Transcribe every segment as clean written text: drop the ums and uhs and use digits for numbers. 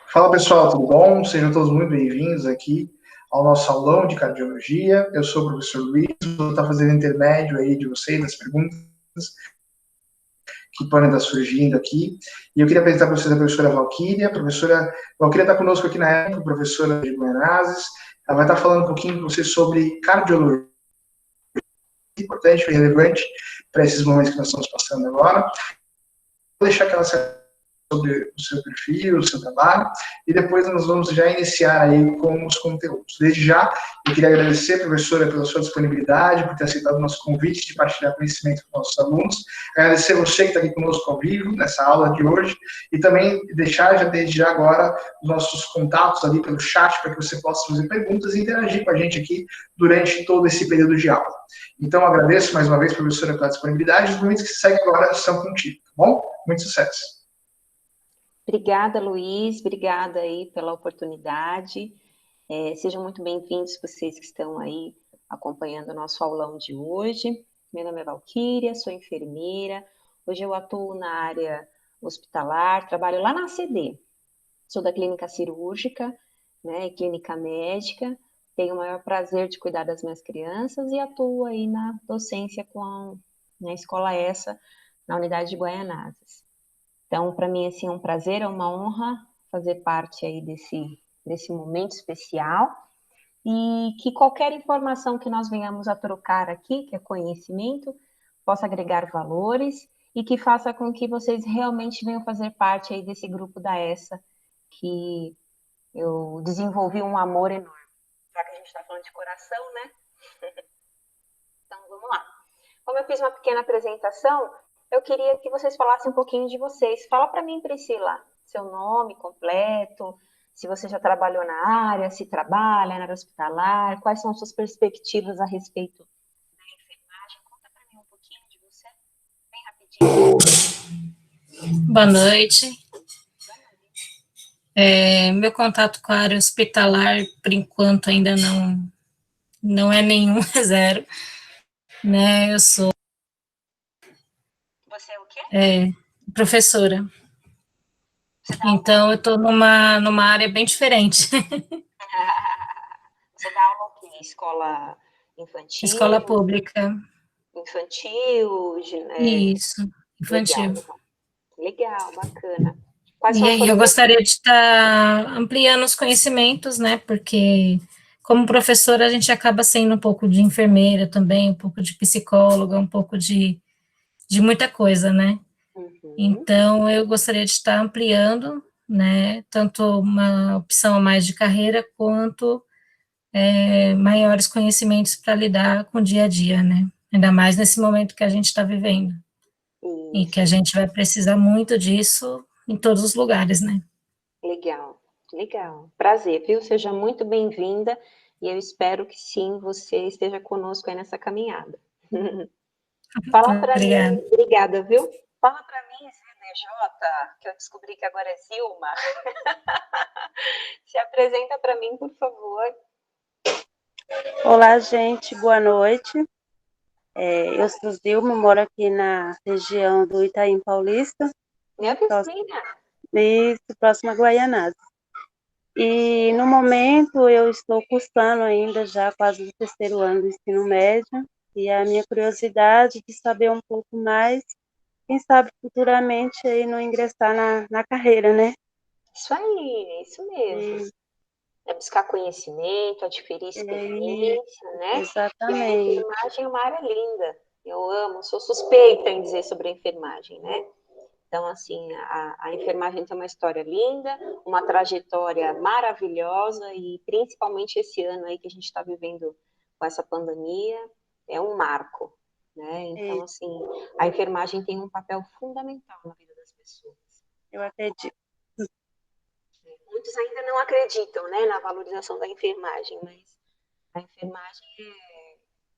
Fala pessoal, tudo bom? Sejam todos muito bem-vindos aqui ao nosso aulão de cardiologia. Eu sou o professor Luiz, vou estar fazendo intermédio aí de vocês, das perguntas que podem estar surgindo aqui. E eu queria apresentar para vocês a professora Valquíria. A professora Valquíria está conosco aqui na época, professora de Guimarães. Ela vai estar falando um pouquinho com vocês sobre cardiologia, importante e relevante para esses momentos que nós estamos passando agora. Vou deixar que ela se sobre o seu perfil, o seu trabalho, e depois nós vamos já iniciar aí com os conteúdos. Desde já, eu queria agradecer, professora, pela sua disponibilidade, por ter aceitado o nosso convite de partilhar conhecimento com nossos alunos, agradecer você que está aqui conosco ao vivo, nessa aula de hoje, e também deixar já desde já agora os nossos contatos ali pelo chat, para que você possa fazer perguntas e interagir com a gente aqui durante todo esse período de aula. Então, agradeço mais uma vez, professora, pela disponibilidade, os momentos que seguem agora são contigo, tá bom? Muito sucesso! Obrigada, Luiz, obrigada aí pela oportunidade. Sejam muito bem-vindos vocês que estão aí acompanhando o nosso aulão de hoje. Meu nome é Valquíria, sou enfermeira. Hoje eu atuo na área hospitalar, trabalho lá na ACD. Sou da clínica cirúrgica, né, clínica médica. Tenho o maior prazer de cuidar das minhas crianças e atuo aí na docência na escola essa, na unidade de Guaianazes. Então, para mim, assim, é um prazer, é uma honra fazer parte aí desse momento especial e que qualquer informação que nós venhamos a trocar aqui, que é conhecimento, possa agregar valores e que faça com que vocês realmente venham fazer parte aí desse grupo da ESSA, que eu desenvolvi um amor enorme. Já que a gente está falando de coração, né? Então, vamos lá. Como eu fiz uma pequena apresentação, eu queria que vocês falassem um pouquinho de vocês. Fala para mim, Priscila, seu nome completo, se você já trabalhou na área, se trabalha na área hospitalar, quais são suas perspectivas a respeito da enfermagem. Conta para mim um pouquinho de você, bem rapidinho. Boa noite. Meu contato com a área hospitalar, por enquanto, ainda não é nenhum, é zero. Né? Eu sou... Você é o quê? Professora. Então, eu estou numa área bem diferente. Você dá aula o quê? Escola infantil? Escola pública. Infantil? Isso, infantil. Legal, bacana. E eu gostaria de estar ampliando os conhecimentos, né, porque como professora a gente acaba sendo um pouco de enfermeira também, um pouco de psicóloga, um pouco de muita coisa, né. Então, eu gostaria de estar ampliando, né, tanto uma opção a mais de carreira, quanto maiores conhecimentos para lidar com o dia a dia, né, ainda mais nesse momento que a gente está vivendo. E que a gente vai precisar muito disso em todos os lugares, né. Legal, legal. Prazer, viu? Seja muito bem-vinda e eu espero que sim, você esteja conosco aí nessa caminhada. Fala para mim, obrigada, viu? Fala para mim, CNJ, que eu descobri que agora é Zilma. Se apresenta para mim, por favor. Olá, gente, boa noite. Eu sou Zilma, moro aqui na região do Itaim Paulista. Minha vizinha. Isso, próximo a Guaianazes. E, no momento, eu estou cursando ainda já quase o 3º ano do ensino médio, e a minha curiosidade de saber um pouco mais, quem sabe futuramente aí não ingressar na carreira, né? Isso aí, isso mesmo. É buscar conhecimento, adquirir experiência, né? Exatamente. E a enfermagem é uma área linda. Eu amo, sou suspeita em dizer sobre a enfermagem, né? Então, assim, a enfermagem tem uma história linda, uma trajetória maravilhosa e principalmente esse ano aí que a gente está vivendo com essa pandemia, é um marco, né? Então, assim, a enfermagem tem um papel fundamental na vida das pessoas. Eu acredito. Muitos ainda não acreditam, né, na valorização da enfermagem, mas a enfermagem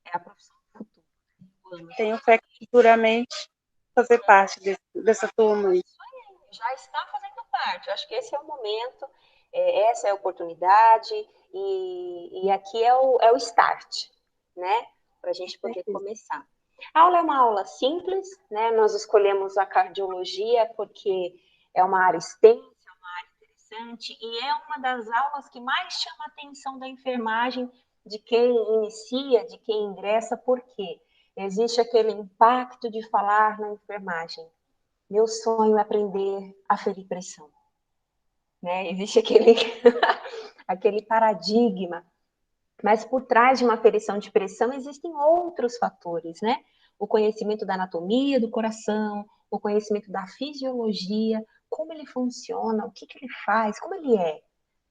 é a profissão do futuro. Tenho fé que futuramente fazer parte dessa turma aí. Já está fazendo parte. Eu acho que esse é o momento, essa é a oportunidade e aqui é o start, né, para a gente poder começar. A aula é uma aula simples, né? Nós escolhemos a cardiologia porque é uma área extensa, é uma área interessante. interessante e é uma das aulas que mais chama a atenção da enfermagem, de quem inicia, de quem ingressa, porque existe aquele impacto de falar na enfermagem. Meu sonho é aprender a ferir pressão. Né? Existe aquele paradigma, mas por trás de uma aferição de pressão existem outros fatores, né? O conhecimento da anatomia do coração, o conhecimento da fisiologia, como ele funciona, o que ele faz, como ele é,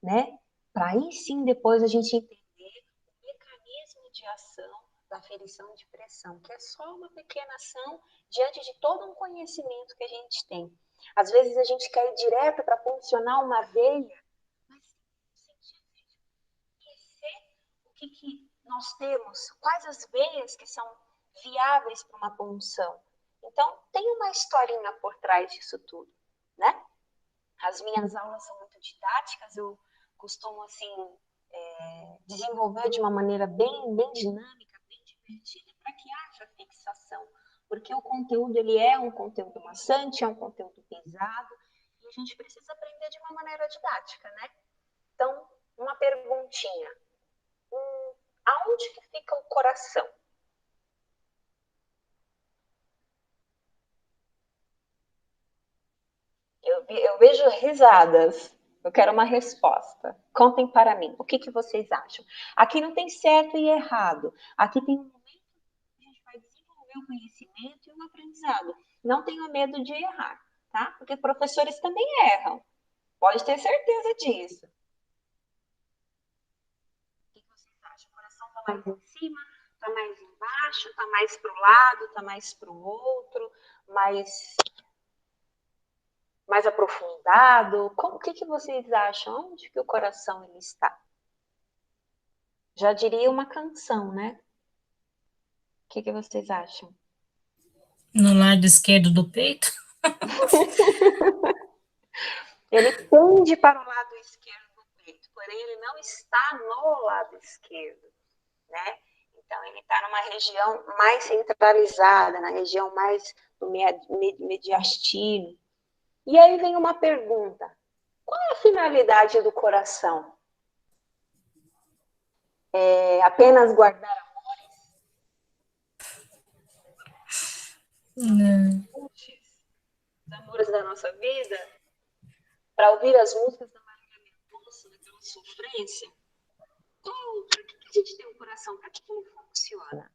né? Para aí sim depois a gente entender o mecanismo de ação da aferição de pressão, que é só uma pequena ação diante de todo um conhecimento que a gente tem. Às vezes a gente quer ir direto para funcionar uma veia, mas sem sentido de conhecer o que nós temos, quais as veias que são viáveis para uma punção. Então, tem uma historinha por trás disso tudo, né? As minhas aulas são muito didáticas, eu costumo, assim, desenvolver de uma maneira bem dinâmica, bem divertida, para que haja fixação. Porque o conteúdo, ele é um conteúdo maçante, é um conteúdo pesado, e a gente precisa aprender de uma maneira didática, né? Então, uma perguntinha. Aonde que fica o coração? Eu vejo risadas. Eu quero uma resposta. Contem para mim. O que vocês acham? Aqui não tem certo e errado. Aqui tem um momento que a gente vai desenvolver o conhecimento e o aprendizado. Não tenho medo de errar, tá? Porque professores também erram. Pode ter certeza disso. O que vocês acham? O coração está mais em cima? Está mais embaixo? Está mais para o lado? Está mais para o outro? Mais aprofundado? O que vocês acham? Onde que o coração ele está? Já diria uma canção, né? O que vocês acham? No lado esquerdo do peito? Ele tende para o lado esquerdo do peito, porém ele não está no lado esquerdo, né? Então ele está numa região mais centralizada, na região mais do mediastino. E aí vem uma pergunta: qual é a finalidade do coração? É apenas guardar amores? Não. Os amores da nossa vida? Para ouvir as músicas da Marília Mendonça, daquela sofrência? Para que a gente tem um coração? Para que ele funciona?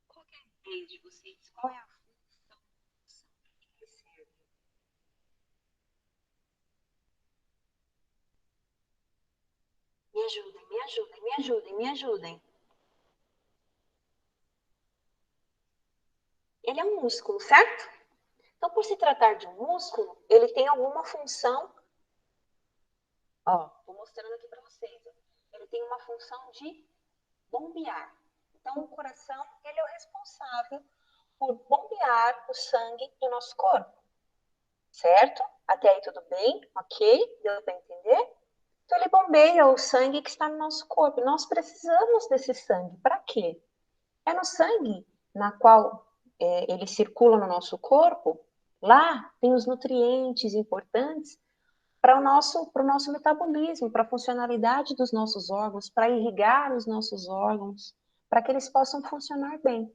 Qual é a ideia de vocês? Qual é a função do coração? Para que ele serve? Me ajudem, me ajudem, me ajudem, me ajudem. Ele é um músculo, certo? Então, por se tratar de um músculo, ele tem alguma função. Ó, vou mostrando aqui para vocês. Ele tem uma função de bombear. Então, o coração, ele é o responsável por bombear o sangue do nosso corpo. Certo? Até aí tudo bem? Ok? Deu para entender? Então, ele bombeia o sangue que está no nosso corpo. Nós precisamos desse sangue. Para quê? É no sangue na qual ele circula no nosso corpo. Lá tem os nutrientes importantes para o nosso metabolismo, para a funcionalidade dos nossos órgãos, para irrigar os nossos órgãos, para que eles possam funcionar bem.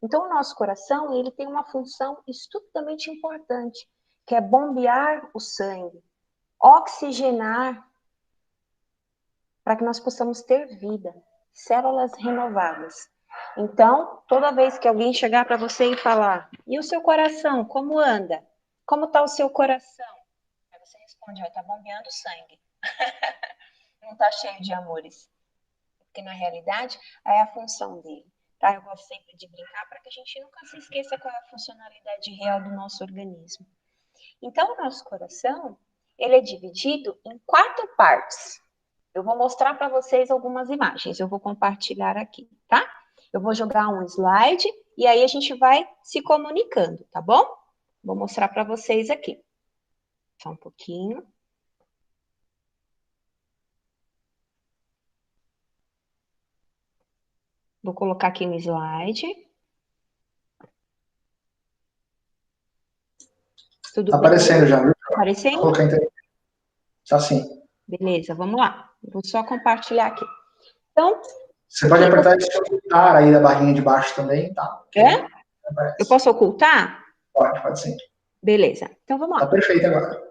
Então, o nosso coração, ele tem uma função estupidamente importante, que é bombear o sangue, oxigenar, para que nós possamos ter vida, células renovadas. Então, toda vez que alguém chegar para você e falar, e o seu coração, como anda? Como está o seu coração? Aí você responde, está bombeando sangue. Não está cheio de amores. Porque, na realidade, é a função dele. Tá? Eu gosto sempre de brincar para que a gente nunca se esqueça qual é a funcionalidade real do nosso organismo. Então, o nosso coração, ele é dividido em 4 partes. Eu vou mostrar para vocês algumas imagens. Eu vou compartilhar aqui, tá? Eu vou jogar um slide e aí a gente vai se comunicando, tá bom? Vou mostrar para vocês aqui. Só um pouquinho. Vou colocar aqui no slide. Tudo bem? Aparecendo já, viu? Aparecendo? Colocar internet. Tá sim. Beleza, vamos lá. Vou só compartilhar aqui. Então, Você pode apertar esse ocultar aí da barrinha de baixo também, tá? é? Eu posso ocultar? Pode sim. Beleza. Então, vamos lá. Tá perfeito agora.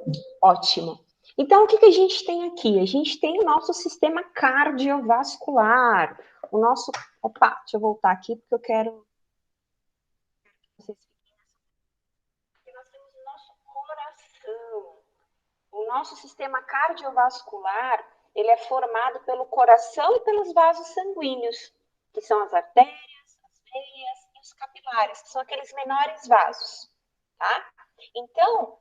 Ótimo. Então, o que a gente tem aqui? A gente tem o nosso sistema cardiovascular. O nosso... Opa, deixa eu voltar aqui, porque eu quero... Aqui nós temos o nosso coração. O nosso sistema cardiovascular, ele é formado pelo coração e pelos vasos sanguíneos, que são as artérias, as veias e os capilares, que são aqueles menores vasos, tá? Então,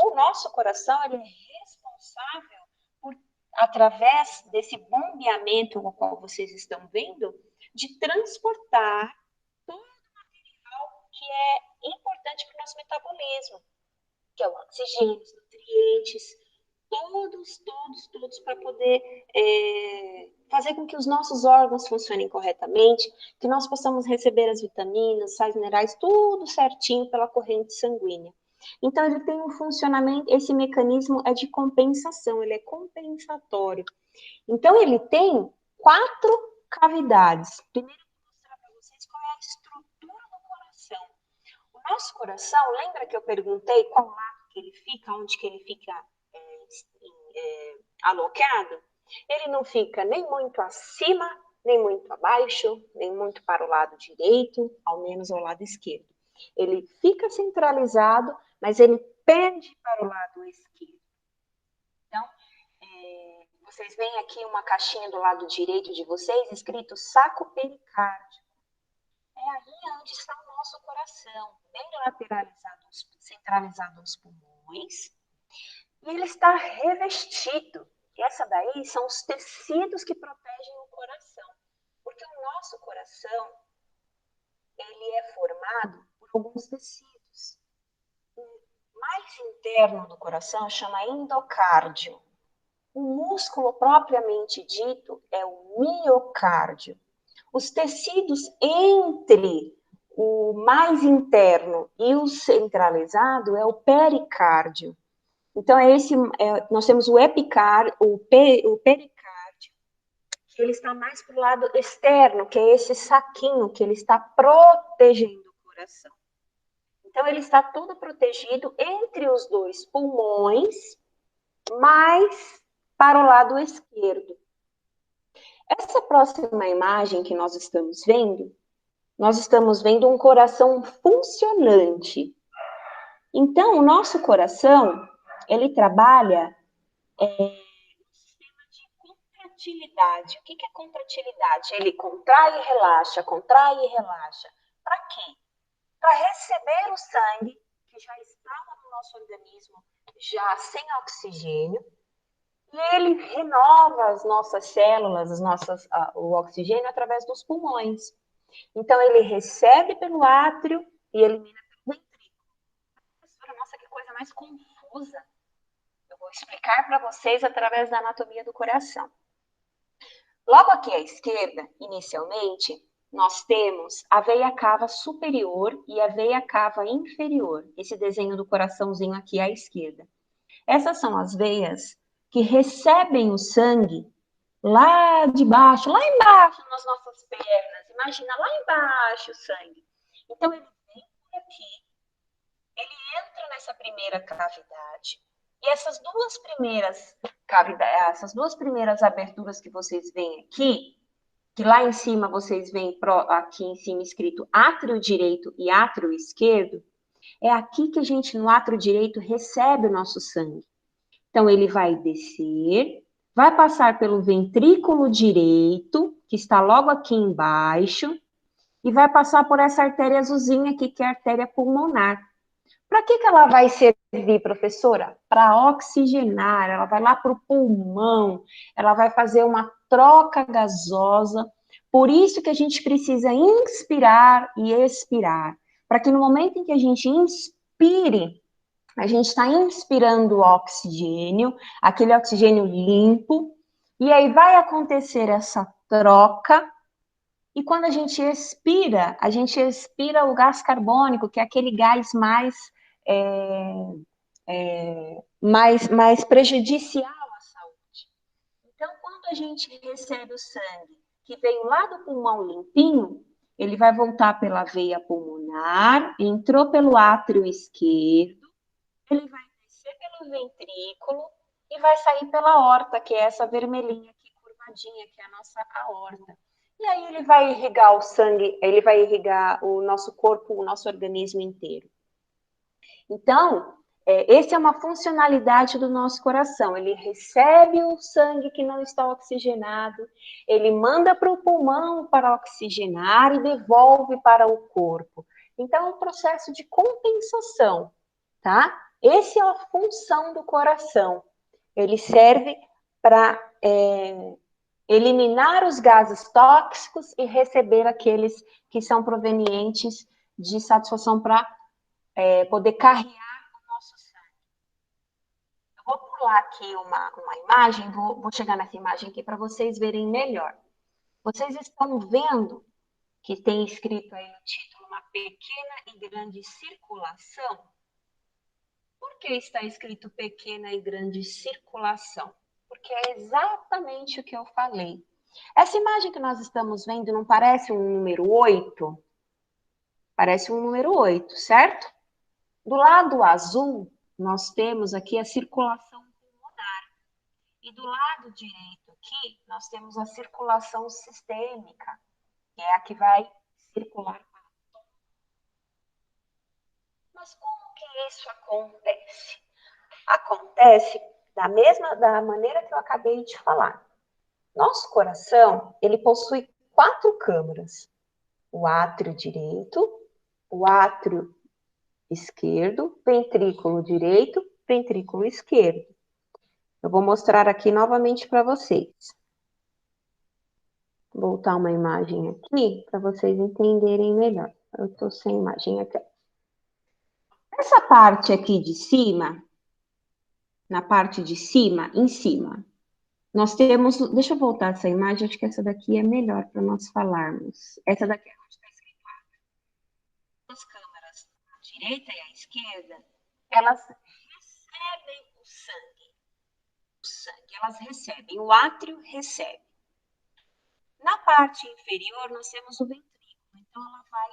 o nosso coração, ele é responsável por, através desse bombeamento, o qual vocês estão vendo, de transportar todo o material que é importante para o nosso metabolismo, que é o oxigênio, os nutrientes, todos para poder fazer com que os nossos órgãos funcionem corretamente, que nós possamos receber as vitaminas, sais minerais, tudo certinho pela corrente sanguínea. Então, ele tem um funcionamento, esse mecanismo é de compensação, ele é compensatório. Então, ele tem 4 cavidades. Primeiro, eu vou mostrar para vocês qual é a estrutura do coração. O nosso coração, lembra que eu perguntei qual lado que ele fica, onde que ele fica alocado? Ele não fica nem muito acima, nem muito abaixo, nem muito para o lado direito, ao menos ao lado esquerdo. Ele fica centralizado, mas ele pende para o lado esquerdo. Então, vocês veem aqui uma caixinha do lado direito de vocês, escrito saco pericárdio. É aí onde está o nosso coração, bem lateralizado, centralizado aos pulmões, e ele está revestido. Essa daí são os tecidos que protegem o coração, porque o nosso coração, ele é formado por alguns tecidos. O mais interno do coração chama endocárdio. O músculo propriamente dito é o miocárdio. Os tecidos entre o mais interno e o centralizado é o pericárdio. Então, nós temos o epicárdio, o pericárdio, que ele está mais para o lado externo, que é esse saquinho que ele está protegendo o coração. Então, ele está todo protegido entre os dois pulmões, mais para o lado esquerdo. Essa próxima imagem que nós estamos vendo um coração funcionante. Então, o nosso coração, ele trabalha no sistema de contratilidade. O que é contratilidade? Ele contrai e relaxa, contrai e relaxa. Para quê? Para receber o sangue, que já estava no nosso organismo, já sem oxigênio, e ele renova as nossas células, o oxigênio através dos pulmões. Então, ele recebe pelo átrio e elimina pelo ventrículo. Professora, nossa, que coisa mais confusa. Eu vou explicar para vocês através da anatomia do coração. Logo aqui à esquerda, inicialmente, nós temos a veia cava superior e a veia cava inferior. Esse desenho do coraçãozinho aqui à esquerda. Essas são as veias que recebem o sangue lá de baixo, lá embaixo nas nossas pernas. Imagina lá embaixo o sangue. Então, ele vem por aqui, ele entra nessa primeira cavidade, e essas duas primeiras aberturas que vocês veem aqui, que lá em cima vocês veem aqui em cima escrito átrio direito e átrio esquerdo, é aqui que a gente, no átrio direito, recebe o nosso sangue. Então, ele vai descer, vai passar pelo ventrículo direito, que está logo aqui embaixo, e vai passar por essa artéria azulzinha aqui, que é a artéria pulmonar. Para que ela vai servir, professora? Para oxigenar, ela vai lá para o pulmão, ela vai fazer uma troca gasosa. Por isso que a gente precisa inspirar e expirar, para que no momento em que a gente inspire, a gente está inspirando oxigênio, aquele oxigênio limpo, e aí vai acontecer essa troca, e quando a gente expira o gás carbônico, que é aquele gás mais mais prejudicial à saúde. Então, quando a gente recebe o sangue que veio lá do pulmão limpinho, ele vai voltar pela veia pulmonar, entrou pelo átrio esquerdo, ele vai descer pelo ventrículo e vai sair pela aorta, que é essa vermelhinha aqui, curvadinha, que é a nossa aorta. E aí ele vai irrigar o sangue, ele vai irrigar o nosso corpo, o nosso organismo inteiro. Então, essa é uma funcionalidade do nosso coração. Ele recebe o sangue que não está oxigenado, ele manda para o pulmão para oxigenar e devolve para o corpo. Então, é um processo de compensação, tá? Essa é a função do coração. Ele serve para eliminar os gases tóxicos e receber aqueles que são provenientes de satisfação para poder carregar o nosso sangue. Eu vou pular aqui uma imagem, vou chegar nessa imagem aqui para vocês verem melhor. Vocês estão vendo que tem escrito aí no título uma pequena e grande circulação? Por que está escrito pequena e grande circulação? Porque é exatamente o que eu falei. Essa imagem que nós estamos vendo não parece um número 8? Parece um número 8, certo? Do lado azul, nós temos aqui a circulação pulmonar. E do lado direito aqui, nós temos a circulação sistêmica, que é a que vai circular para todo. Mas como que isso acontece? Acontece da maneira que eu acabei de falar. Nosso coração, ele possui 4 câmaras. O átrio direito, o átrio esquerdo, ventrículo direito, ventrículo esquerdo. Eu vou mostrar aqui novamente para vocês. Vou voltar uma imagem aqui para vocês entenderem melhor. Eu estou sem imagem aqui. Essa parte aqui de cima, na parte de cima, em cima, nós temos... Deixa eu voltar essa imagem, acho que essa daqui é melhor para nós falarmos. Essa daqui é onde está escrito as câmaras, a direita e a esquerda, elas recebem o sangue, elas recebem, o átrio recebe. Na parte inferior, nós temos o ventrículo, então ela vai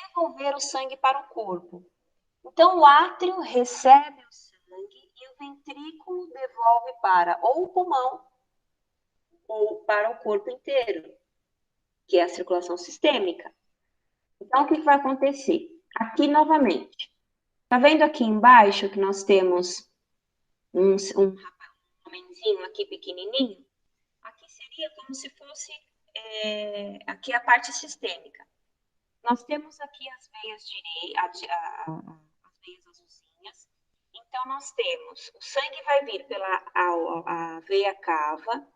devolver o sangue para o corpo. Então, o átrio recebe o sangue e o ventrículo devolve para ou o pulmão ou para o corpo inteiro, que é a circulação sistêmica. Então, o que vai acontecer? Aqui, novamente. Tá vendo aqui embaixo que nós temos um homenzinho aqui pequenininho? Aqui seria como se fosse aqui a parte sistêmica. Nós temos aqui as veias as veias azulzinhas. Então, nós temos, o sangue vai vir pela a veia cava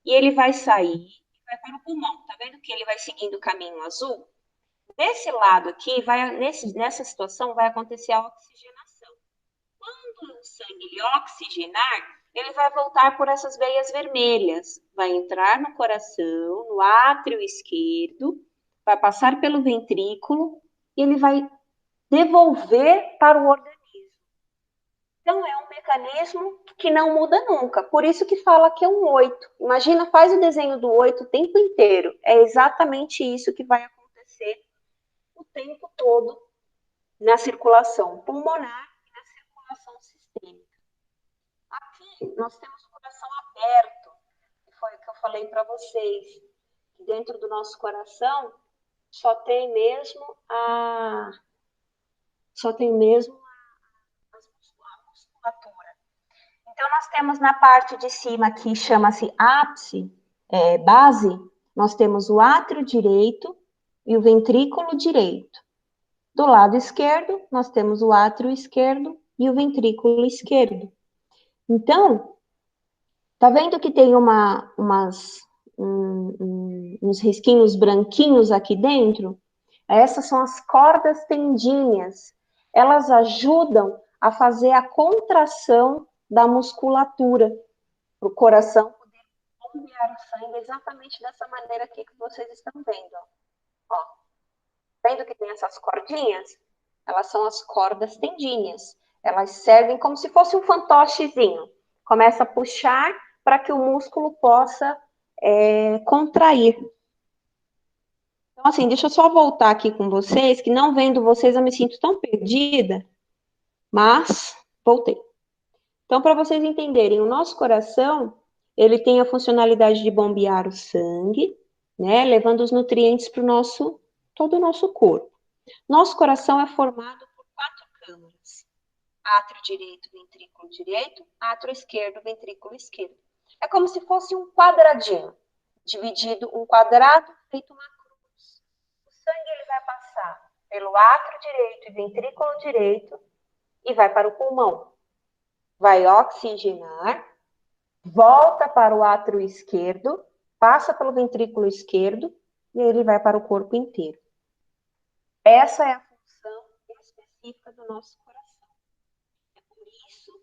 e ele vai sair e vai para o pulmão. Tá vendo que ele vai seguindo o caminho azul? Desse lado aqui, nessa situação, vai acontecer a oxigenação. Quando o sangue oxigenar, ele vai voltar por essas veias vermelhas, vai entrar no coração, no átrio esquerdo, vai passar pelo ventrículo e ele vai devolver para o organismo. Então, é um mecanismo que não muda nunca. Por isso que fala que é um 8. Imagina, faz o desenho do 8 o tempo inteiro. É exatamente isso que vai acontecer o tempo todo na circulação pulmonar e na circulação sistêmica. Aqui, nós temos o coração aberto, que foi o que eu falei para vocês, que dentro do nosso coração só tem mesmo a musculatura. Então, nós temos na parte de cima que chama-se ápice, base, nós temos o átrio direito e o ventrículo direito. Do lado esquerdo, nós temos o átrio esquerdo e o ventrículo esquerdo. Então, tá vendo que tem uns risquinhos branquinhos aqui dentro? Essas são as cordas tendinhas. Elas ajudam a fazer a contração da musculatura, para o coração poder bombear o sangue exatamente dessa maneira aqui que vocês estão vendo. Ó. Vendo que tem essas cordinhas? Elas são as cordas tendinhas. Elas servem como se fosse um fantochezinho. Começa a puxar para que o músculo possa contrair. Então, assim, deixa eu só voltar aqui com vocês, que não vendo vocês eu me sinto tão perdida, mas voltei. Então, para vocês entenderem, o nosso coração, ele tem a funcionalidade de bombear o sangue, né, levando os nutrientes para todo o nosso corpo. Nosso coração é formado por 4 câmaras. Átrio direito, ventrículo direito, átrio esquerdo, ventrículo esquerdo. É como se fosse um quadradinho, dividido, um quadrado feito uma cruz. O sangue ele vai passar pelo átrio direito e ventrículo direito e vai para o pulmão. Vai oxigenar, volta para o átrio esquerdo, passa pelo ventrículo esquerdo e ele vai para o corpo inteiro. Essa é a função específica do nosso coração. É por isso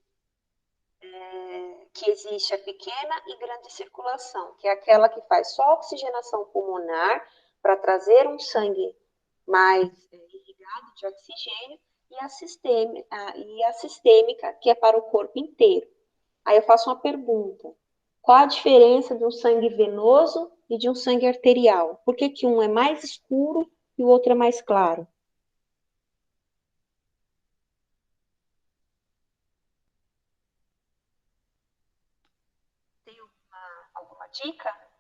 que existe a pequena e grande circulação, que é aquela que faz só oxigenação pulmonar para trazer um sangue mais irrigado de oxigênio e a sistêmica, que é para o corpo inteiro. Aí eu faço uma pergunta. Qual a diferença de um sangue venoso e de um sangue arterial? Por que um é mais escuro e o outro é mais claro? Tem alguma dica?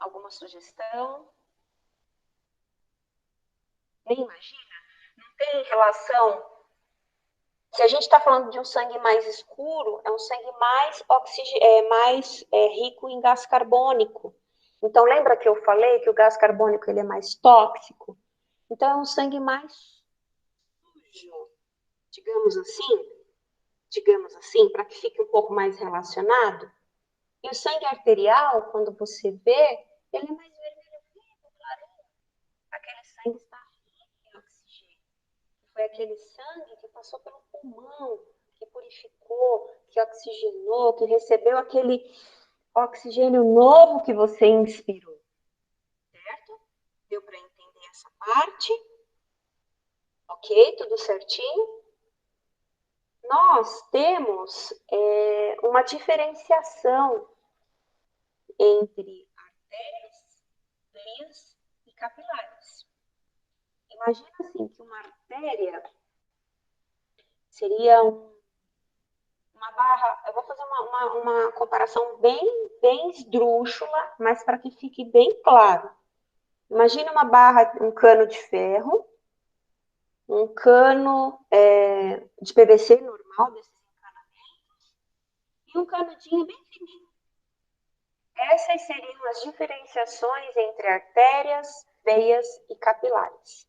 Alguma sugestão? Nem imagina? Não tem relação. Se a gente está falando de um sangue mais escuro, é um sangue mais rico em gás carbônico. Então, lembra que eu falei que o gás carbônico ele é mais tóxico? Então, é um sangue mais sujo, digamos assim, para que fique um pouco mais relacionado. E o sangue arterial, quando você vê, ele é mais vermelho, clarinho. Aquele sangue está rico em oxigênio. Foi aquele sangue que passou pelo pulmão, que purificou, que oxigenou, que recebeu aquele oxigênio novo que você inspirou. Certo? Deu para entender essa parte? Ok? Tudo certinho? Nós temos uma diferenciação entre artérias, veias e capilares. Imagina assim que uma artéria seria uma barra. Eu vou fazer uma comparação bem esdrúxula, mas para que fique bem claro. Imagina uma barra, um cano de ferro, um cano de PVC normal, desses encanamentos, e um canudinho bem fininho. Essas seriam as diferenciações entre artérias, veias e capilares.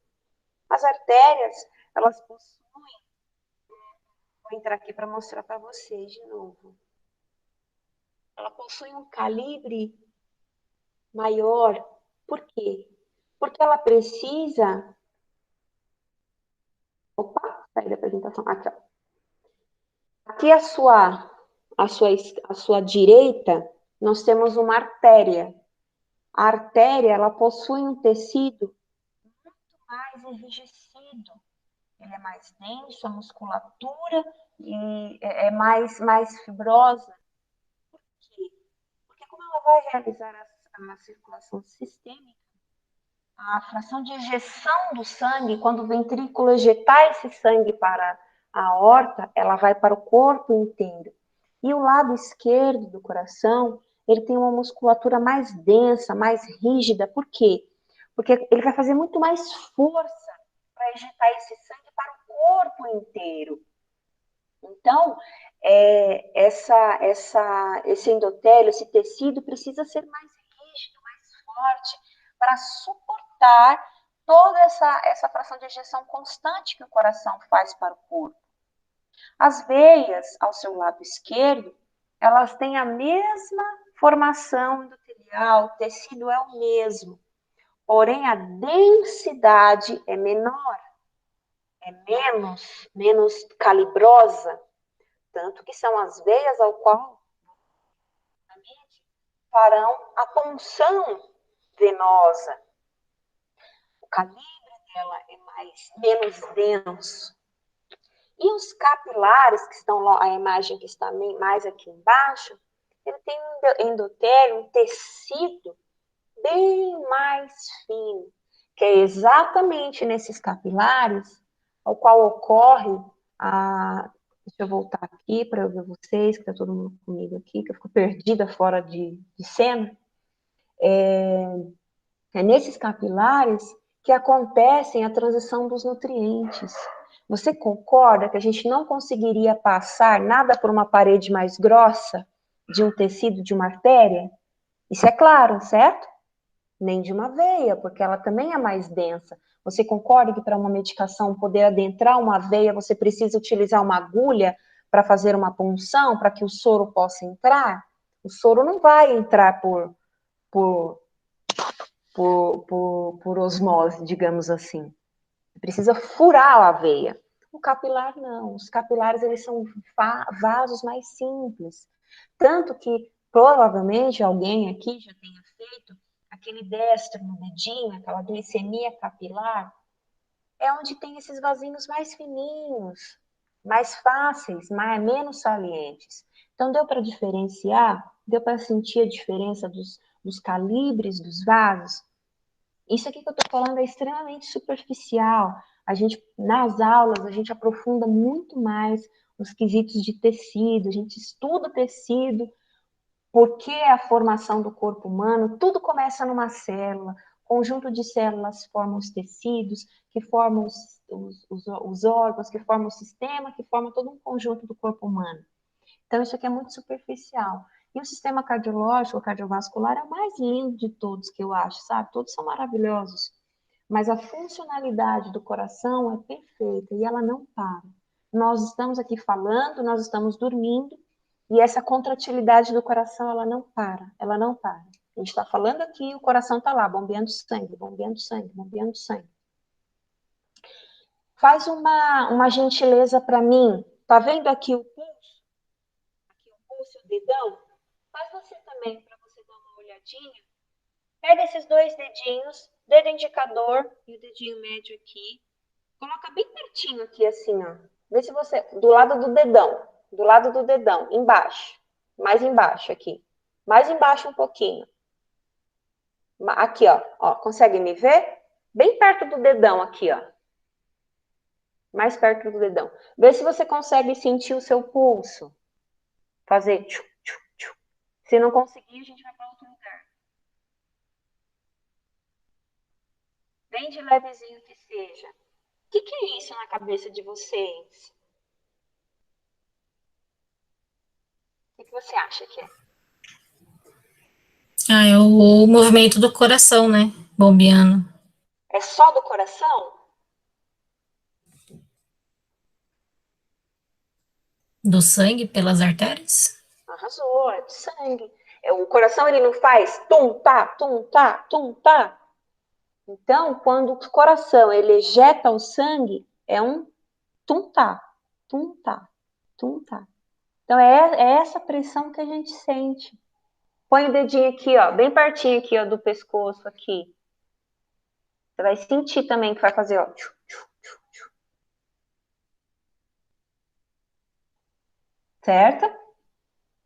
As artérias, elas possuem... Vou entrar aqui para mostrar para vocês de novo. Ela possui um calibre maior. Por quê? Porque ela precisa... Opa, saí da apresentação. Aqui, ó. Aqui à sua direita, nós temos uma artéria. A artéria, ela possui um tecido muito mais enrijecido. Ele é mais denso, a musculatura é mais fibrosa. Por quê? Porque como ela vai realizar a circulação sistêmica, a fração de ejeção do sangue, quando o ventrículo ejetar esse sangue para a aorta, ela vai para o corpo inteiro. E o lado esquerdo do coração, ele tem uma musculatura mais densa, mais rígida. Por quê? Porque ele vai fazer muito mais força para ejetar esse sangue para o corpo inteiro. Então, esse endotélio, esse tecido, precisa ser mais rígido, mais forte, para suportar toda essa fração de ejeção constante que o coração faz para o corpo. As veias, ao seu lado esquerdo, elas têm a mesma formação endotelial, o tecido é o mesmo, porém a densidade é menor, é menos calibrosa, tanto que são as veias ao qual farão a punção venosa. O calibre ela é menos denso. E os capilares, que estão lá, a imagem que está mais aqui embaixo, ele tem um endotélio, um tecido bem mais fino, que é exatamente nesses capilares ao qual ocorre a... Deixa eu voltar aqui para eu ver vocês, que está todo mundo comigo aqui, que eu fico perdida fora de cena. É nesses capilares que acontecem a transição dos nutrientes. Você concorda que a gente não conseguiria passar nada por uma parede mais grossa de um tecido de uma artéria? Isso é claro, certo? Nem de uma veia, porque ela também é mais densa. Você concorda que para uma medicação poder adentrar uma veia, você precisa utilizar uma agulha para fazer uma punção, para que o soro possa entrar? O soro não vai entrar por osmose, digamos assim. Precisa furar a veia. O capilar não. Os capilares, eles são vasos mais simples. Tanto que, provavelmente, alguém aqui já tenha feito aquele destro no dedinho, aquela glicemia capilar, é onde tem esses vasinhos mais fininhos, mais fáceis, menos salientes. Então, deu para diferenciar, deu para sentir a diferença dos calibres dos vasos. Isso aqui que eu estou falando é extremamente superficial. A gente, nas aulas, a gente aprofunda muito mais os quesitos de tecido, a gente estuda o tecido, por que a formação do corpo humano, tudo começa numa célula, conjunto de células formam os tecidos, que formam os órgãos, que formam o sistema, que formam todo um conjunto do corpo humano. Então, isso aqui é muito superficial. E o sistema cardiológico, cardiovascular, é o mais lindo de todos que eu acho, sabe? Todos são maravilhosos. Mas a funcionalidade do coração é perfeita e ela não para. Nós estamos aqui falando, nós estamos dormindo, e essa contratilidade do coração, ela não para, ela não para. A gente está falando aqui, o coração está lá, bombeando sangue, bombeando sangue, bombeando sangue. Faz uma gentileza para mim. Tá vendo aqui o pulso? Aqui o pulso e o dedão? Faz você também, para você dar uma olhadinha. Pega esses dois dedinhos, dedo indicador e o dedinho médio aqui. Coloca bem pertinho aqui, assim, ó. Vê se você... Do lado do dedão, embaixo. Mais embaixo aqui. Mais embaixo um pouquinho. Aqui, ó. Consegue me ver? Bem perto do dedão aqui, ó. Mais perto do dedão. Vê se você consegue sentir o seu pulso. Fazer tchu, tchu, tchu. Se não conseguir, a gente vai para outro lugar. Bem de levezinho que seja. O que é isso na cabeça de vocês? O que você acha que é? É o movimento do coração, né? Bombeando. É só do coração? Do sangue pelas artérias? Arrasou, é do sangue. O coração, ele não faz tum, tá, tum, tá, tum, tá. Então, quando o coração, ele ejeta o sangue, é um tum, tá, tum, tá, tum, tá. Então, é essa pressão que a gente sente. Põe o dedinho aqui, ó, bem pertinho aqui, ó, do pescoço aqui. Você vai sentir também que vai fazer, ó. Certo?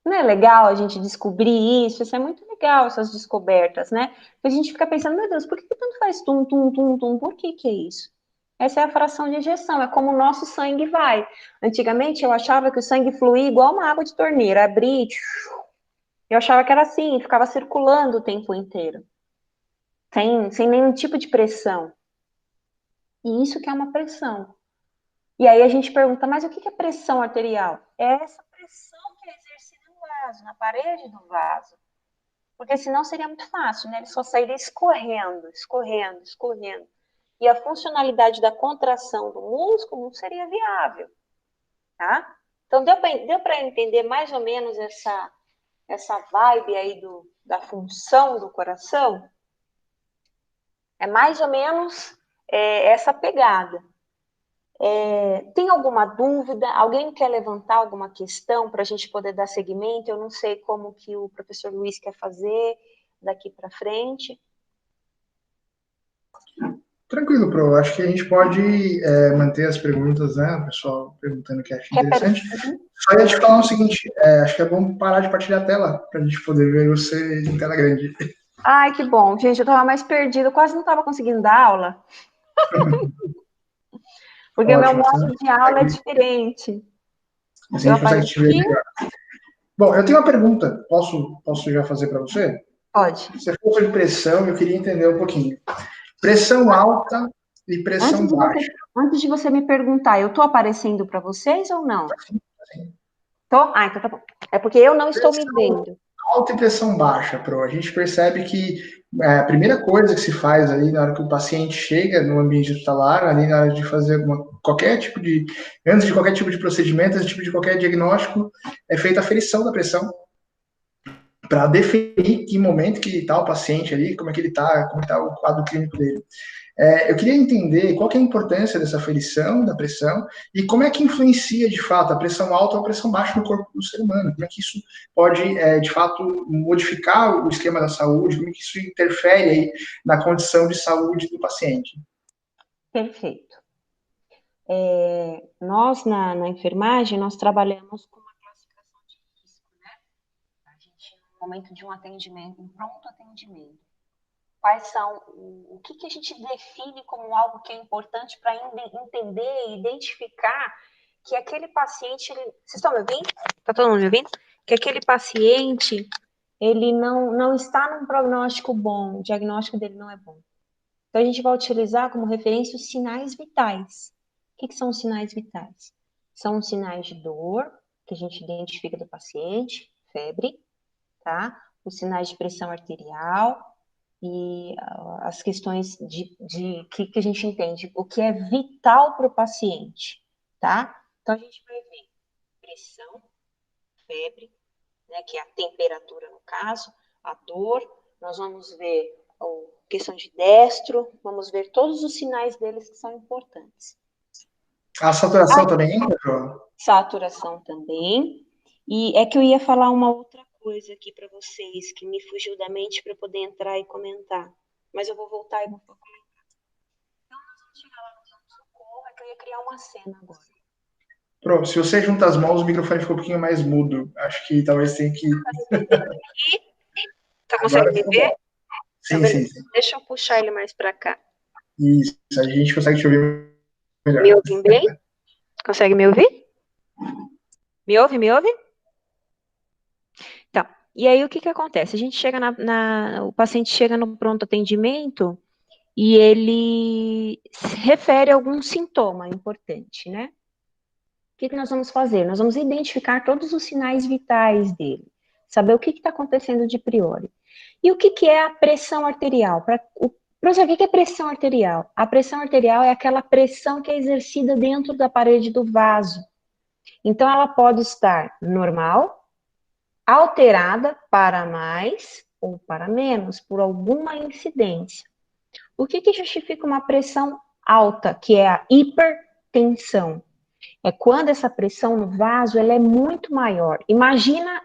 Não é legal a gente descobrir isso? Isso é muito legal, essas descobertas, né? A gente fica pensando, meu Deus, por que tanto faz tum, tum, tum, tum? Por que é isso? Essa é a fração de ejeção, é como o nosso sangue vai. Antigamente eu achava que o sangue fluía igual uma água de torneira, abria, eu achava que era assim, ficava circulando o tempo inteiro, sem nenhum tipo de pressão. E isso que é uma pressão. E aí a gente pergunta, mas o que é pressão arterial? É essa pressão que é exercida no vaso, na parede do vaso. Porque senão seria muito fácil, né? Ele só sairia escorrendo, escorrendo, escorrendo. E a funcionalidade da contração do músculo não seria viável, tá? Então, deu para entender mais ou menos essa vibe aí da função do coração? É mais ou menos essa pegada. Tem alguma dúvida? Alguém quer levantar alguma questão para a gente poder dar seguimento? Eu não sei como que o professor Luiz quer fazer daqui para frente. Tranquilo, Pro. Acho que a gente pode manter as perguntas, né? O pessoal perguntando que acha interessante. Só ia te falar o seguinte, acho que é bom parar de partilhar a tela, para a gente poder ver você em tela grande. Ai, que bom. Gente, eu estava mais perdida, eu quase não estava conseguindo dar aula. Porque o meu Ótimo, modo de aula é diferente. Assim a gente consegue te ver melhor. Bom, eu tenho uma pergunta. Posso já fazer para você? Pode. Você falou sobre pressão, eu queria entender um pouquinho. Pressão alta e pressão baixa. Antes de você me perguntar, eu estou aparecendo para vocês ou não? Sim. Tô? Ah, então tá bom. É porque eu não estou me vendo. Alta e pressão baixa, Pro. A gente percebe que a primeira coisa que se faz ali na hora que o paciente chega no ambiente hospitalar, ali na hora de fazer antes de qualquer tipo de procedimento, antes de qualquer diagnóstico, é feita a ferição da pressão para definir que momento que está o paciente ali, como é que ele está, como está o quadro clínico dele. Eu queria entender qual que é a importância dessa aferição da pressão e como é que influencia, de fato, a pressão alta ou a pressão baixa no corpo do ser humano. Como é que isso pode, de fato, modificar o esquema da saúde, como é que isso interfere aí na condição de saúde do paciente. Perfeito. Nós, na enfermagem, nós trabalhamos com uma classificação de risco, né? A gente, no momento de um atendimento, um pronto atendimento, quais são, o que a gente define como algo que é importante para entender e identificar que aquele paciente, vocês estão me ouvindo? Está todo mundo me ouvindo? Que aquele paciente, ele não está num prognóstico bom, o diagnóstico dele não é bom. Então, a gente vai utilizar como referência os sinais vitais. O que são os sinais vitais? São os sinais de dor, que a gente identifica do paciente, febre, tá? Os sinais de pressão arterial e as questões de que a gente entende, o que é vital para o paciente, tá? Então, a gente vai ver pressão, febre, né, que é a temperatura no caso, a dor, nós vamos ver a questão de destro, vamos ver todos os sinais deles que são importantes. A saturação também entra, João? Saturação também. E é que eu ia falar uma outra coisa aqui para vocês, que me fugiu da mente para poder entrar e comentar. Mas eu vou voltar e vou comentar. Então, nós vamos chegar lá no pronto-socorro, é que eu ia criar uma cena agora. Pronto, se você junta as mãos, o microfone ficou um pouquinho mais mudo. Acho que talvez tenha que... Tá conseguindo me ver? Sim, então, sim. Deixa eu puxar ele mais para cá. Isso, a gente consegue te ouvir melhor. Me ouvem bem? Consegue me ouvir? Me ouve, me ouve? Então, e aí o que acontece? A gente chega o paciente chega no pronto atendimento e ele refere algum sintoma importante, né? O que nós vamos fazer? Nós vamos identificar todos os sinais vitais dele, saber o que está acontecendo de priori. E o que é a pressão arterial? Professor, o que é pressão arterial? A pressão arterial é aquela pressão que é exercida dentro da parede do vaso. Então, ela pode estar normal, alterada para mais ou para menos, por alguma incidência. O que justifica uma pressão alta, que é a hipertensão? É quando essa pressão no vaso ela é muito maior. Imagina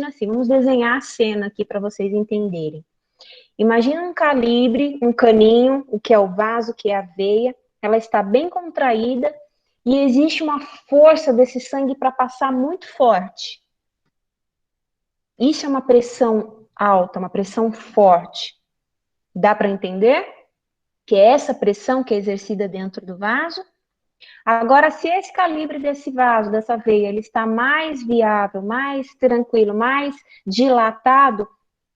assim, vamos desenhar a cena aqui para vocês entenderem. Imagina um calibre, um caninho, o que é o vaso, o que é a veia, ela está bem contraída e existe uma força desse sangue para passar muito forte. Isso é uma pressão alta, uma pressão forte. Dá para entender? Que é essa pressão que é exercida dentro do vaso. Agora, se esse calibre desse vaso, dessa veia, ele está mais viável, mais tranquilo, mais dilatado,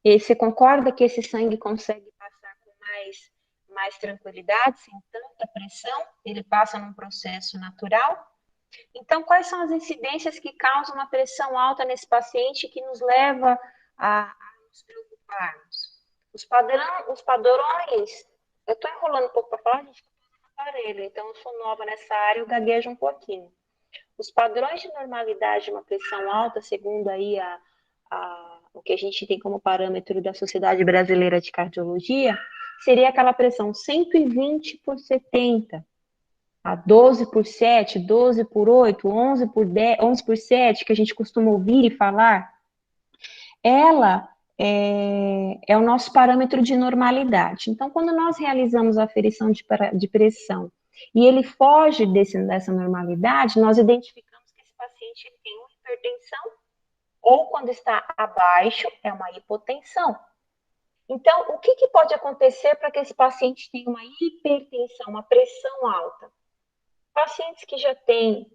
você concorda que esse sangue consegue passar com mais tranquilidade, sem tanta pressão? Ele passa num processo natural? Então, quais são as incidências que causam uma pressão alta nesse paciente que nos leva a nos preocuparmos? Os padrões, eu estou enrolando um pouco para falar, gente, aparelho, então eu sou nova nessa área, eu gaguejo um pouquinho. Os padrões de normalidade de uma pressão alta, segundo aí o que a gente tem como parâmetro da Sociedade Brasileira de Cardiologia, seria aquela pressão 120 por 70, a 12 por 7, 12 por 8, 11 por 10, 11 por 7, que a gente costuma ouvir e falar. Ela é o nosso parâmetro de normalidade. Então, quando nós realizamos a aferição de pressão e ele foge dessa normalidade, nós identificamos que esse paciente tem uma hipertensão, ou quando está abaixo, é uma hipotensão. Então, o que pode acontecer para que esse paciente tenha uma hipertensão, uma pressão alta? Pacientes que já têm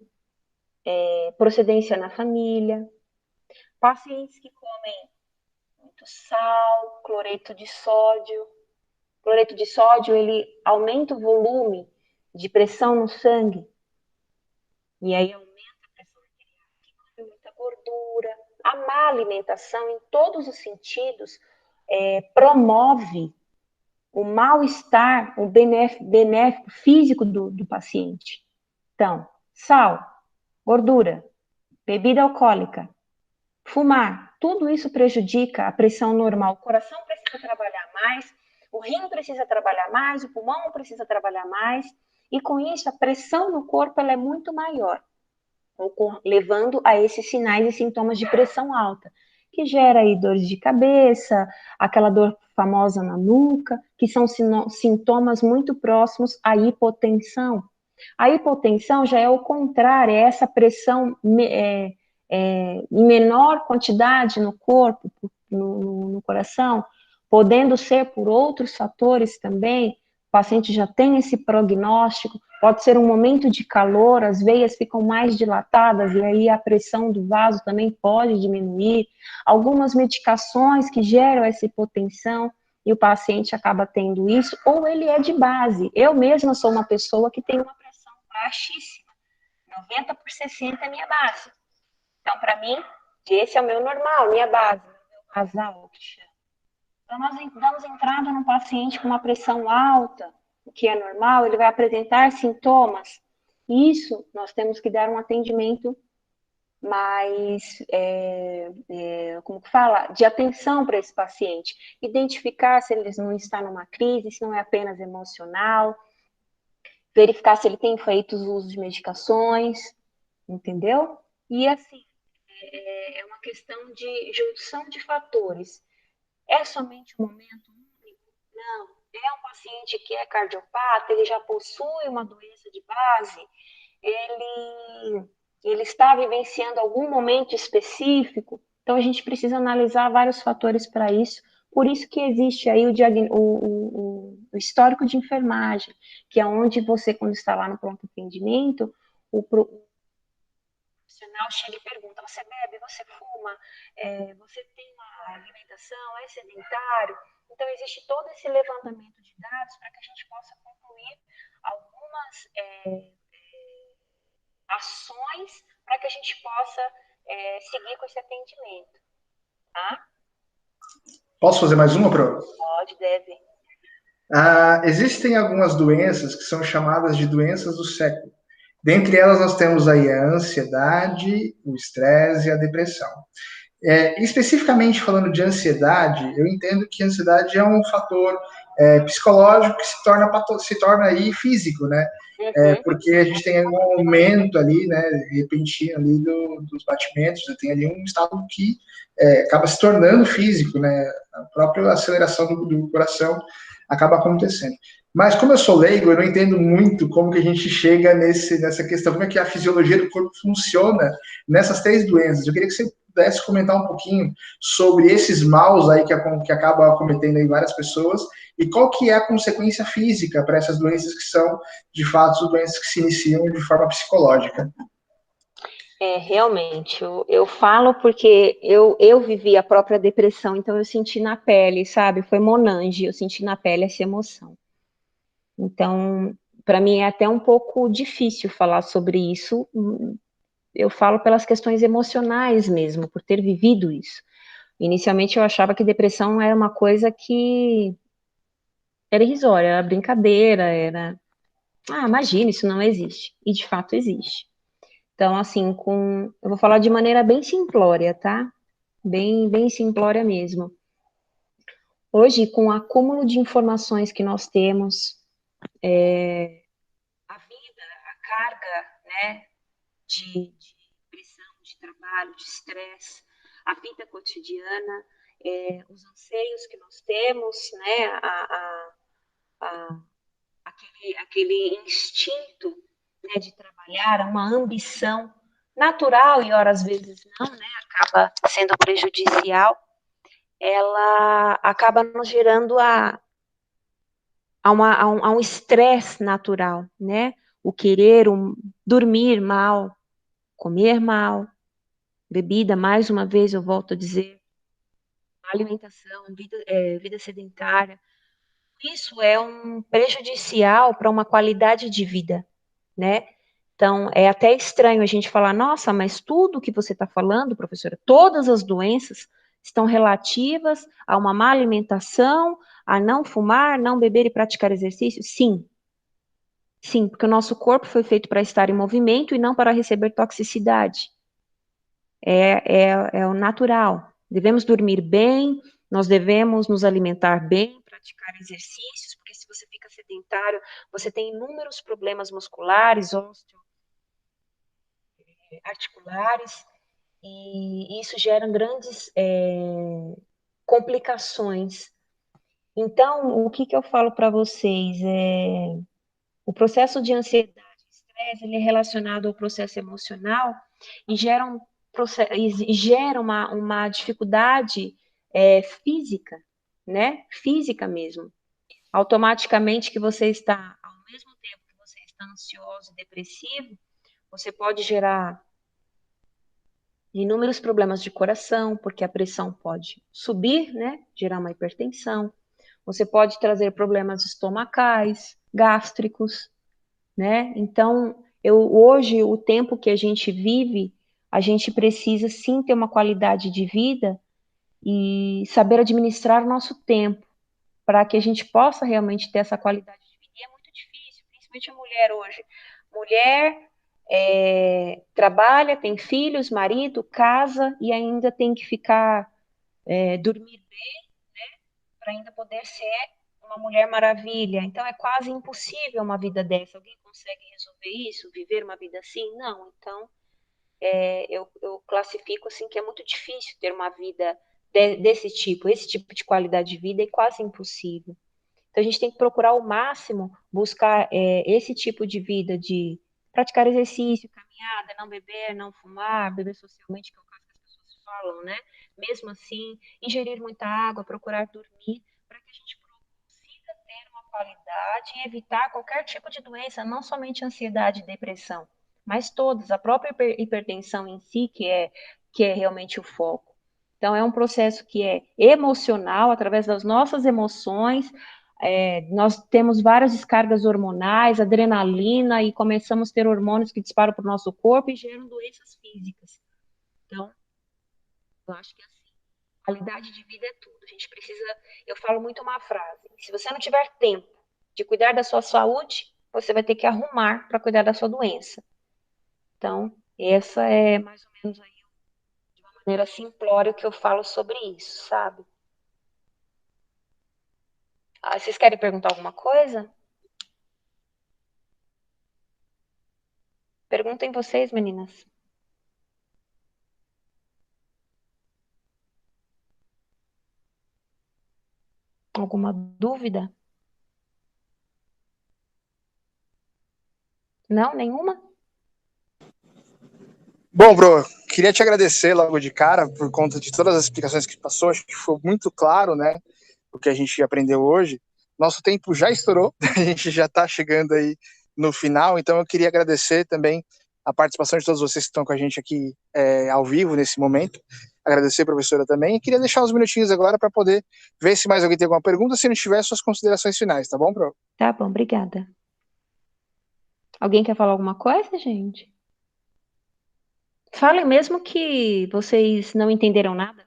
procedência na família, pacientes que comem muito sal, cloreto de sódio. Cloreto de sódio, ele aumenta o volume de pressão no sangue. E aí aumenta a pressão arterial, que come muita gordura. A má alimentação, em todos os sentidos, promove o mal-estar, o benéfico físico do paciente. Então, sal, gordura, bebida alcoólica, fumar, tudo isso prejudica a pressão normal. O coração precisa trabalhar mais, o rim precisa trabalhar mais, o pulmão precisa trabalhar mais, e com isso a pressão no corpo ela é muito maior, levando a esses sinais e sintomas de pressão alta, que gera aí dores de cabeça, aquela dor famosa na nuca, que são sintomas muito próximos à hipotensão. A hipotensão já é o contrário, é essa pressão em menor quantidade no corpo, no coração, podendo ser por outros fatores também. O paciente já tem esse prognóstico, pode ser um momento de calor, as veias ficam mais dilatadas e aí a pressão do vaso também pode diminuir. Algumas medicações que geram essa hipotensão e o paciente acaba tendo isso, ou ele é de base. Eu mesma sou uma pessoa que tem uma pressão baixíssima, 90/60 é minha base. Então, para mim, esse é o meu normal, minha base, meu basal, que chama. Então, nós damos entrada num paciente com uma pressão alta, o que é normal, ele vai apresentar sintomas. Isso, nós temos que dar um atendimento mais, como que fala, de atenção para esse paciente. Identificar se ele não está numa crise, se não é apenas emocional, verificar se ele tem feito uso de medicações, entendeu? E assim, é uma questão de junção de fatores. É somente um momento único? Não. É um paciente que é cardiopata, ele já possui uma doença de base, ele está vivenciando algum momento específico, então a gente precisa analisar vários fatores para isso. Por isso que existe aí o histórico de enfermagem, que é onde você, quando está lá no pronto atendimento, o profissional chega e pergunta: você bebe, você fuma, você tem uma alimentação, é sedentário? Então, existe todo esse levantamento de dados para que a gente possa concluir algumas ações para que a gente possa seguir com esse atendimento. Tá? Posso fazer mais uma, Pro? Pode, deve. Existem algumas doenças que são chamadas de doenças do século. Dentre elas, nós temos aí a ansiedade, o estresse e a depressão. Especificamente falando de ansiedade, eu entendo que a ansiedade é um fator psicológico que se torna aí físico, né? Porque a gente tem um aumento ali, né, repentino ali dos batimentos, tem ali um estado que acaba se tornando físico, né? A própria aceleração do coração acaba acontecendo. Mas como eu sou leigo, eu não entendo muito como que a gente chega nessa questão, como é que a fisiologia do corpo funciona nessas três doenças. Eu queria que você pudesse comentar um pouquinho sobre esses maus aí que acabam acometendo aí várias pessoas e qual que é a consequência física para essas doenças que são, de fato, doenças que se iniciam de forma psicológica. Realmente, eu falo porque eu vivi a própria depressão, então eu senti na pele, sabe? Foi Monange, eu senti na pele essa emoção. Então, para mim é até um pouco difícil falar sobre isso. Eu falo pelas questões emocionais mesmo, por ter vivido isso. Inicialmente eu achava que depressão era uma coisa que era irrisória, era brincadeira, imagina, isso não existe. E de fato existe. Então, assim, eu vou falar de maneira bem simplória, tá? Bem simplória mesmo. Hoje, com o acúmulo de informações que nós temos, a vida, a carga, né, de pressão, de trabalho, de estresse, a vida cotidiana, os anseios que nós temos, né, aquele instinto, né, de trabalhar, uma ambição natural e horas vezes não, né, acaba sendo prejudicial, ela acaba nos gerando a um estresse natural, né? O querer dormir mal, comer mal, bebida, mais uma vez eu volto a dizer, alimentação, vida sedentária, isso é um prejudicial para uma qualidade de vida, né? Então, é até estranho a gente falar, nossa, mas tudo que você está falando, professora, todas as doenças estão relativas a uma má alimentação, a não fumar, não beber e praticar exercício? Sim. Sim, porque o nosso corpo foi feito para estar em movimento e não para receber toxicidade. É o natural. Devemos dormir bem, nós devemos nos alimentar bem, praticar exercícios, porque se você fica sedentário, você tem inúmeros problemas musculares, articulares, e isso gera grandes complicações. Então, o que eu falo para vocês? O processo de ansiedade e estresse, ele é relacionado ao processo emocional e gera uma dificuldade física, né? Física mesmo. Automaticamente que você está, ao mesmo tempo que você está ansioso e depressivo, você pode gerar inúmeros problemas de coração, porque a pressão pode subir, né? Gerar uma hipertensão. Você pode trazer problemas estomacais, gástricos, né? Então, hoje, o tempo que a gente vive, a gente precisa sim ter uma qualidade de vida e saber administrar o nosso tempo, para que a gente possa realmente ter essa qualidade de vida. E é muito difícil, principalmente a mulher hoje. Mulher trabalha, tem filhos, marido, casa e ainda tem que ficar dormir bem, né, para ainda poder ser uma mulher maravilha. Então é quase impossível uma vida dessa. Alguém consegue resolver isso? Viver uma vida assim? Não. Então eu classifico assim que é muito difícil ter uma vida desse tipo. Esse tipo de qualidade de vida é quase impossível. Então a gente tem que procurar ao máximo buscar esse tipo de vida de praticar exercício, caminhada, não beber, não fumar, beber socialmente, que é o caso que as pessoas falam, né? Mesmo assim, ingerir muita água, procurar dormir, para que a gente consiga ter uma qualidade e evitar qualquer tipo de doença, não somente ansiedade e depressão, mas todas, a própria hipertensão em si, que é realmente o foco. Então, é um processo que é emocional, através das nossas emoções, nós temos várias descargas hormonais, adrenalina, e começamos a ter hormônios que disparam para o nosso corpo e geram doenças físicas. Então, eu acho que é assim, qualidade de vida é tudo. A gente precisa, eu falo muito uma frase, se você não tiver tempo de cuidar da sua saúde, você vai ter que arrumar para cuidar da sua doença. Então, essa é mais ou menos aí, de uma maneira simplória, o que eu falo sobre isso, sabe? Vocês querem perguntar alguma coisa? Perguntem vocês, meninas. Alguma dúvida? Não, nenhuma? Bom, Bro, queria te agradecer logo de cara por conta de todas as explicações que passou. Acho que foi muito claro, né, o que a gente aprendeu hoje. Nosso tempo já estourou, a gente já está chegando aí no final, então eu queria agradecer também a participação de todos vocês que estão com a gente aqui ao vivo nesse momento. Agradecer a professora também. E queria deixar uns minutinhos agora para poder ver se mais alguém tem alguma pergunta, se não tiver, suas considerações finais, tá bom, Bro? Tá bom, obrigada. Alguém quer falar alguma coisa, gente? Falem mesmo que vocês não entenderam nada.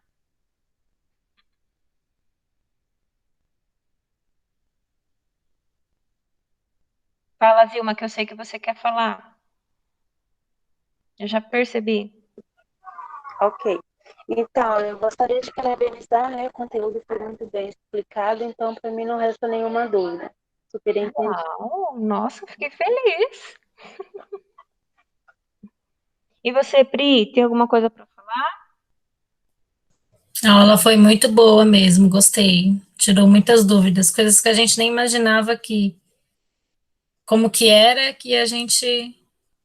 Fala, Zilma, que eu sei que você quer falar. Eu já percebi. Ok. Então, eu gostaria de parabenizar, né? O conteúdo foi muito bem explicado, então para mim não resta nenhuma dúvida. Super entendi. Uau, nossa, fiquei feliz. E você, Pri, tem alguma coisa para falar? A aula foi muito boa mesmo, gostei. Tirou muitas dúvidas, coisas que a gente nem imaginava que, como que era, que a gente,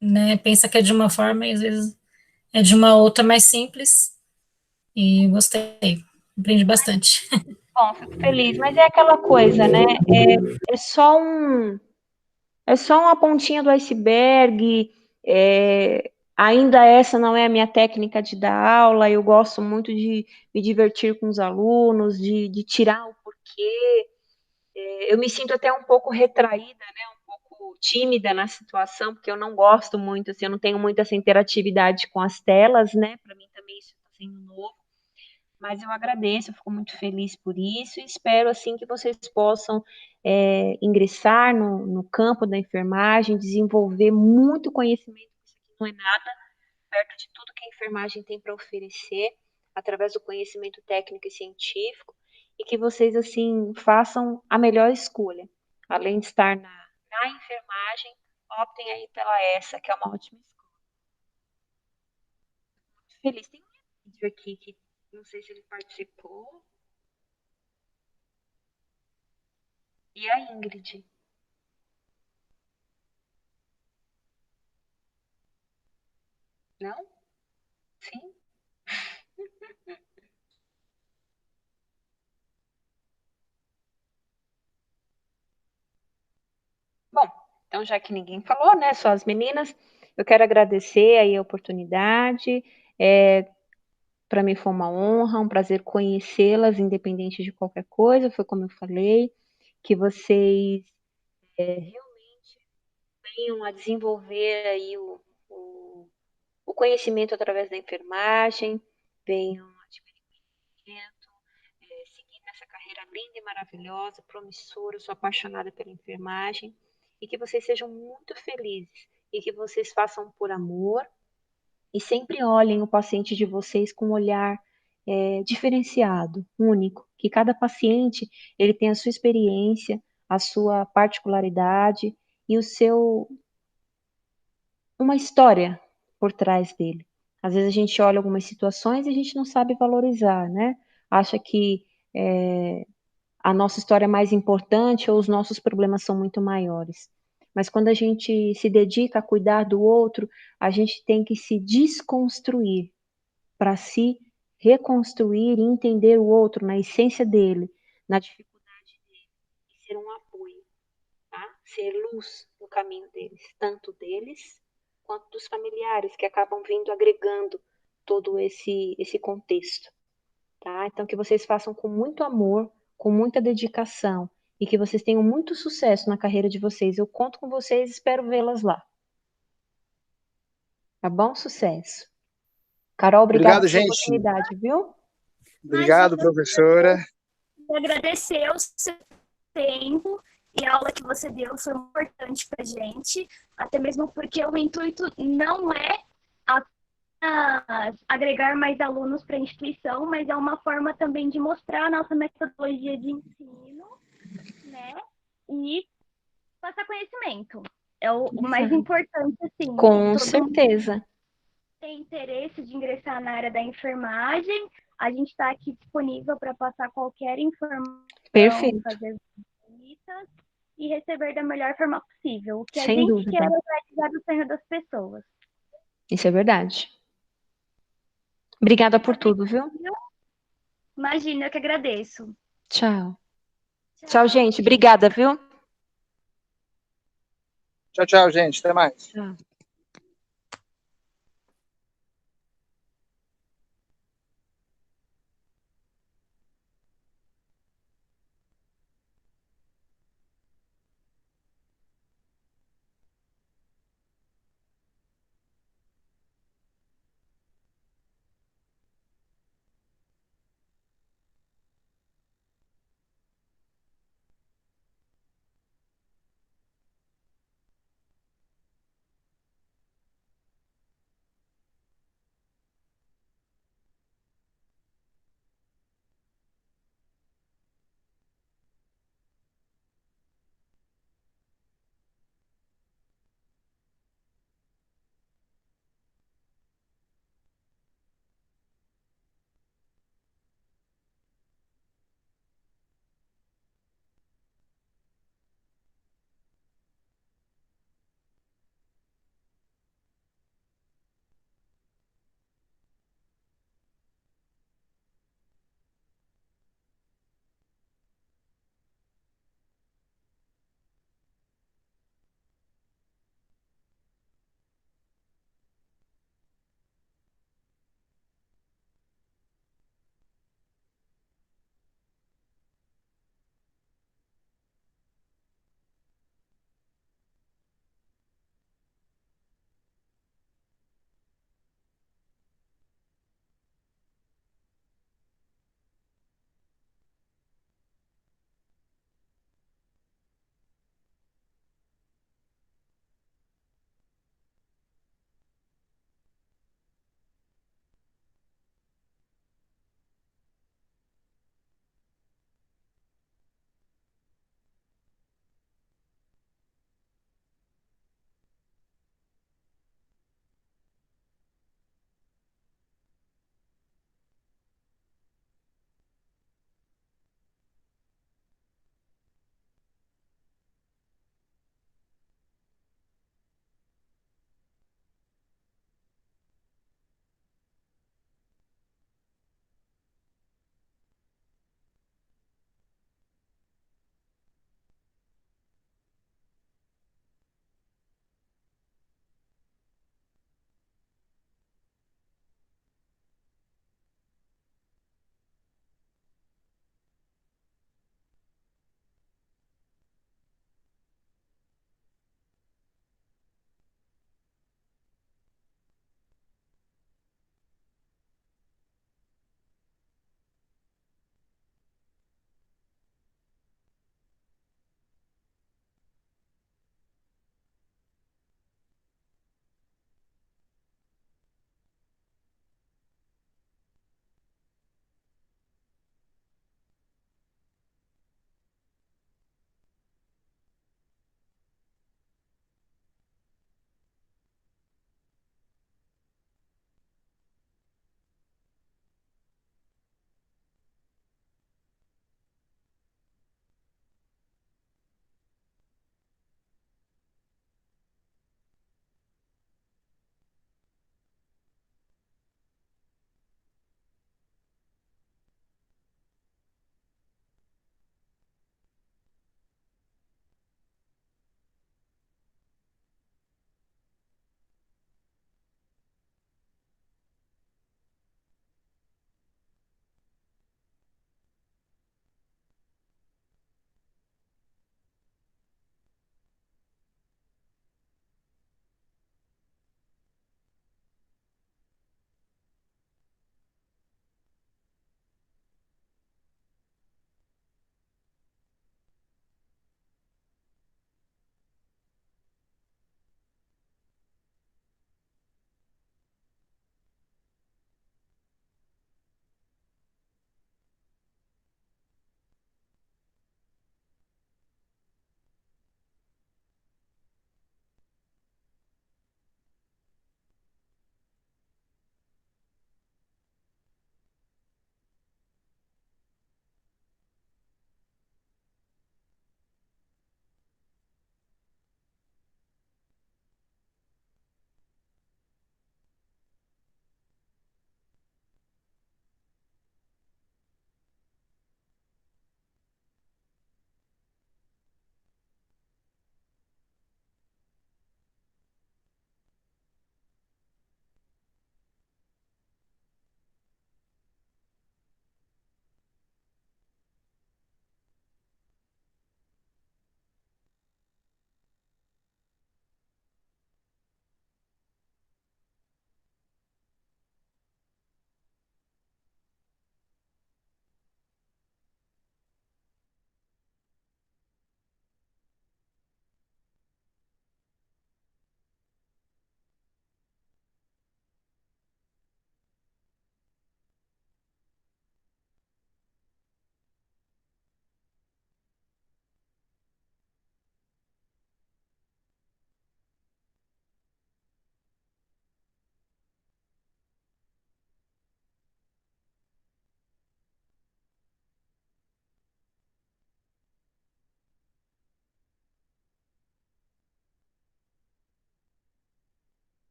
né, pensa que é de uma forma e às vezes é de uma outra mais simples. E gostei, aprendi bastante. Bom, fico feliz, mas é aquela coisa, né? É só é só uma pontinha do iceberg. Ainda essa não é a minha técnica de dar aula. Eu gosto muito de me divertir com os alunos, de tirar o porquê. Eu me sinto até um pouco retraída, né? Um pouco tímida na situação, porque eu não gosto muito, assim, eu não tenho muita essa interatividade com as telas, né? Para mim também isso está sendo novo. Mas eu agradeço, eu fico muito feliz por isso e espero assim que vocês possam ingressar no campo da enfermagem, desenvolver muito conhecimento, isso aqui não é nada perto de tudo que a enfermagem tem para oferecer, através do conhecimento técnico e científico, e que vocês assim façam a melhor escolha. Além de estar na enfermagem, optem aí pela essa, que é uma ótima escolha. Muito feliz. Tem um vídeo aqui que não sei se ele participou. E a Ingrid? Não? Sim? Bom, então já que ninguém falou, né, só as meninas, eu quero agradecer aí a oportunidade. Para mim foi uma honra, um prazer conhecê-las, independente de qualquer coisa, foi como eu falei, que vocês realmente venham a desenvolver aí o conhecimento através da enfermagem, venham adquirir conhecimento, seguir nessa carreira linda e maravilhosa, promissora, eu sou apaixonada pela enfermagem, e que vocês sejam muito felizes, e que vocês façam por amor, e sempre olhem o paciente de vocês com um olhar diferenciado, único, que cada paciente ele tem a sua experiência, a sua particularidade e uma história por trás dele. Às vezes a gente olha algumas situações e a gente não sabe valorizar, né? Acha que a nossa história é mais importante ou os nossos problemas são muito maiores. Mas quando a gente se dedica a cuidar do outro, a gente tem que se desconstruir para se reconstruir e entender o outro na essência dele, na dificuldade dele, e ser um apoio, tá? Ser luz no caminho deles, tanto deles quanto dos familiares que acabam vindo agregando todo esse contexto, tá? Então que vocês façam com muito amor, com muita dedicação e que vocês tenham muito sucesso na carreira de vocês. Eu conto com vocês, espero vê-las lá. Tá bom? Sucesso. Carol, obrigada Obrigado, pela gente. oportunidade, viu? Obrigado, professora. Agradecer o seu tempo e a aula que você deu foi importante para a gente, até mesmo porque o intuito não é agregar mais alunos para a instituição, mas é uma forma também de mostrar a nossa metodologia de ensino, né? E passar conhecimento. É o mais importante, assim. Com certeza. Tem interesse de ingressar na área da enfermagem, a gente está aqui disponível para passar qualquer informação, Perfeito. fazer visitas e receber da melhor forma possível. O que Sem a gente dúvida. quer é realizar o sonho das pessoas. Isso é verdade. Obrigada por tudo, viu? Imagina, eu que agradeço. Tchau. Tchau, gente. Obrigada, viu? Tchau, tchau, gente. Até mais. Tchau.